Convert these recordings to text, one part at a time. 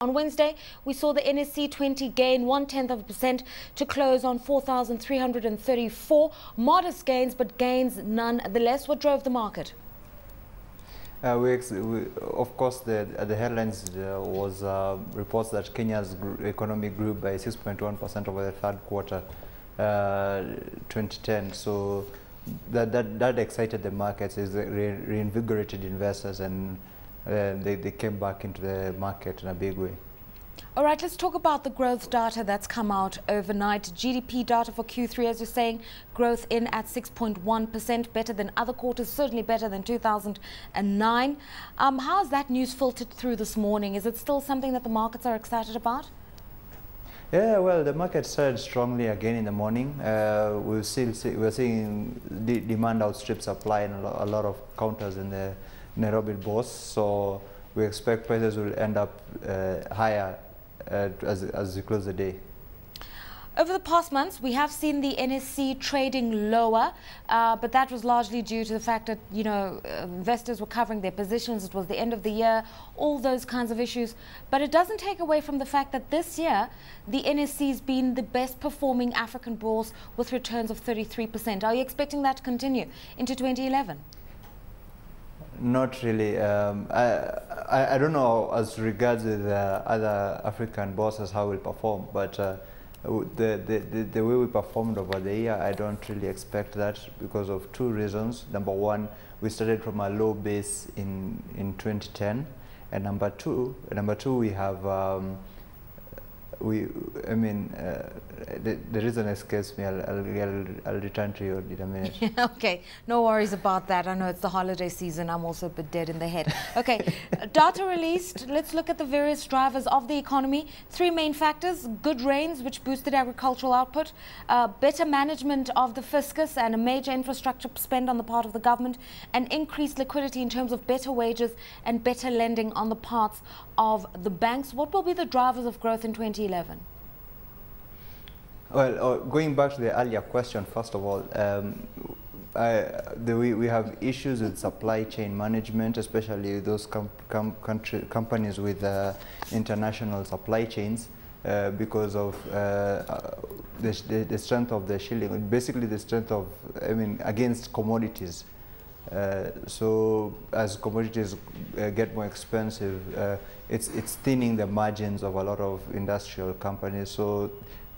On Wednesday, we saw the NSE 20 gain 0.1% to close on 4,334. Modest gains, but gains nonetheless. What drove the market? Of course, the headlines was reports that Kenya's economy grew by 6.1% over the third quarter 2010. So that excited the markets, reinvigorated investors, and they came back into the market in a big way. All right, let's talk about the growth data that's come out overnight. GDP data for Q3, as you're saying, growth in at 6.1%, better than other quarters, certainly better than 2009. How has that news filtered through this morning? Is it still something that the markets are excited about? Yeah, well, the market started strongly again in the morning. We're seeing demand outstrip supply in a lot of counters in the Nairobi bourse. So we expect prices will end up higher as we close the day. Over the past months, we have seen the NSE trading lower, but that was largely due to the fact that, investors were covering their positions. It was the end of the year, all those kinds of issues. But it doesn't take away from the fact that this year, the NSE has been the best performing African bourse with returns of 33%. Are you expecting that to continue into 2011? Not really. I don't know as regards with other African bourses how we'll perform, but the way we performed over the year, I don't really expect that because of two reasons. Number one, we started from a low base in 2010, and number two, we have the reason escapes me. I'll return to you in a minute. Okay, no worries about that. I know it's the holiday season. I'm also a bit dead in the head. Okay, data released. Let's look at the various drivers of the economy. Three main factors: good rains, which boosted agricultural output, better management of the Fiscus and a major infrastructure spend on the part of the government, and increased liquidity in terms of better wages and better lending on the parts of the banks. What will be the drivers of growth in 2011? Well, going back to the earlier question, first of all, we have issues with supply chain management, especially those companies with international supply chains, because of the strength of the shilling, basically the strength of, against commodities. So as commodities get more expensive, it's thinning the margins of a lot of industrial companies. So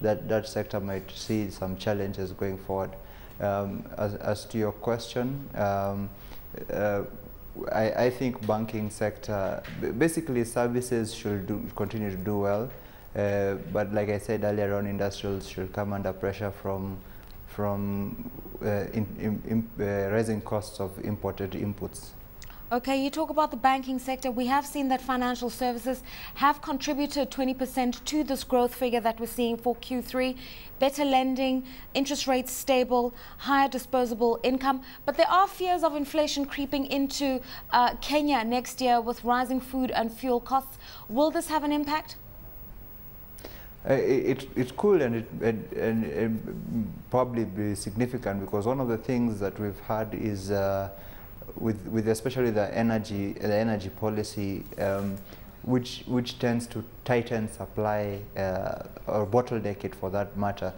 that sector might see some challenges going forward. As to your question, I think banking sector, basically services should continue to do well, but like I said earlier on, industrials should come under pressure from rising costs of imported inputs. Okay, you talk about the banking sector. We have seen that financial services have contributed 20% to this growth figure that we're seeing for Q3. Better lending, interest rates stable, higher disposable income. But there are fears of inflation creeping into Kenya next year with rising food and fuel costs. Will this have an impact? It could, and it probably be significant, because one of the things that we've had is with especially the energy policy, which tends to tighten supply or bottleneck it for that matter.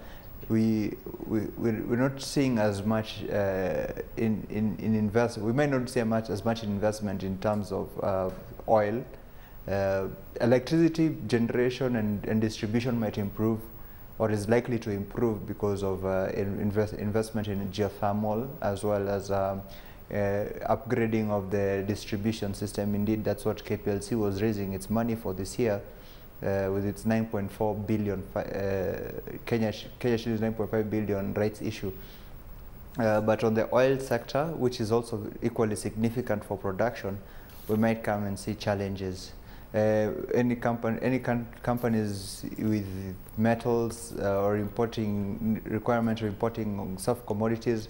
We're not seeing as much in investment. We might not see as much investment in terms of oil. Electricity generation and distribution might improve, or is likely to improve, because of investment in geothermal, as well as upgrading of the distribution system. Indeed, that's what KPLC was raising its money for this year, with its 9.4 billion Kenya shillings 9.5 billion rights issue. But on the oil sector, which is also equally significant for production, we might come and see challenges. Any companies with metals or requirement of importing soft commodities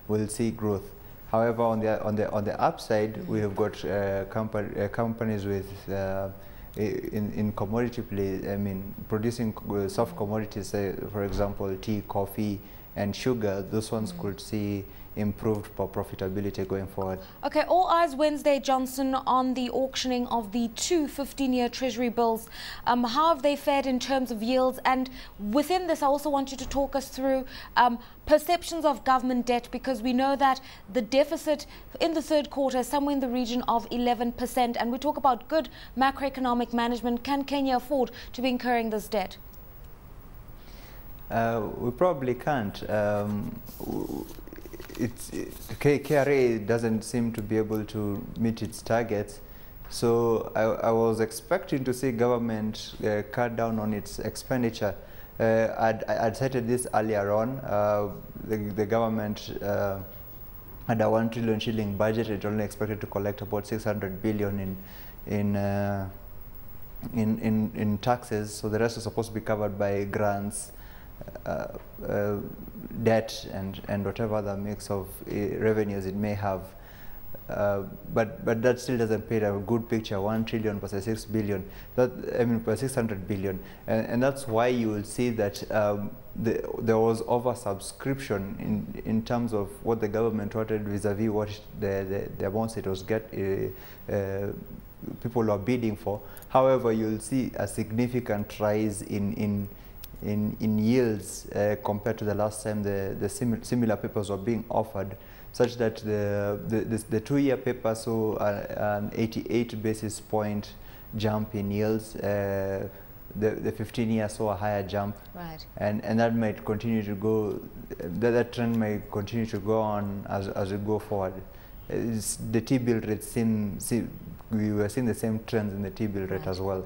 will see growth. However, on the upside, we have got companies with in commodity play. Producing soft commodities, for example, tea, coffee, and sugar. Those ones could see improved profitability going forward. Okay, all eyes Wednesday, Johnson, on the auctioning of the two 15-year Treasury bills. How have they fared in terms of yields? And within this, I also want you to talk us through perceptions of government debt, because we know that the deficit in the third quarter is somewhere in the region of 11%. And we talk about good macroeconomic management. Can Kenya afford to be incurring this debt? We probably can't. KRA doesn't seem to be able to meet its targets. So I was expecting to see government cut down on its expenditure. I'd cited this earlier on. The government had a 1 trillion shilling budget. It only expected to collect about 600 billion in taxes. So the rest is supposed to be covered by grants, debt, and whatever other mix of revenues it may have. But that still doesn't paint a good picture. 1 trillion versus 6 billion. Per 600 billion, and that's why you will see that there was oversubscription in terms of what the government wanted vis-a-vis what the amounts it was people were bidding for. However, you'll see a significant rise in yields compared to the last time the similar papers were being offered, such that the 2-year paper saw an 88 basis point jump in yields. The 15-year saw a higher jump, right? And that might continue to go. That trend might continue to go on as we go forward. The T-bill rate we were seeing the same trends in the T-bill rate as well.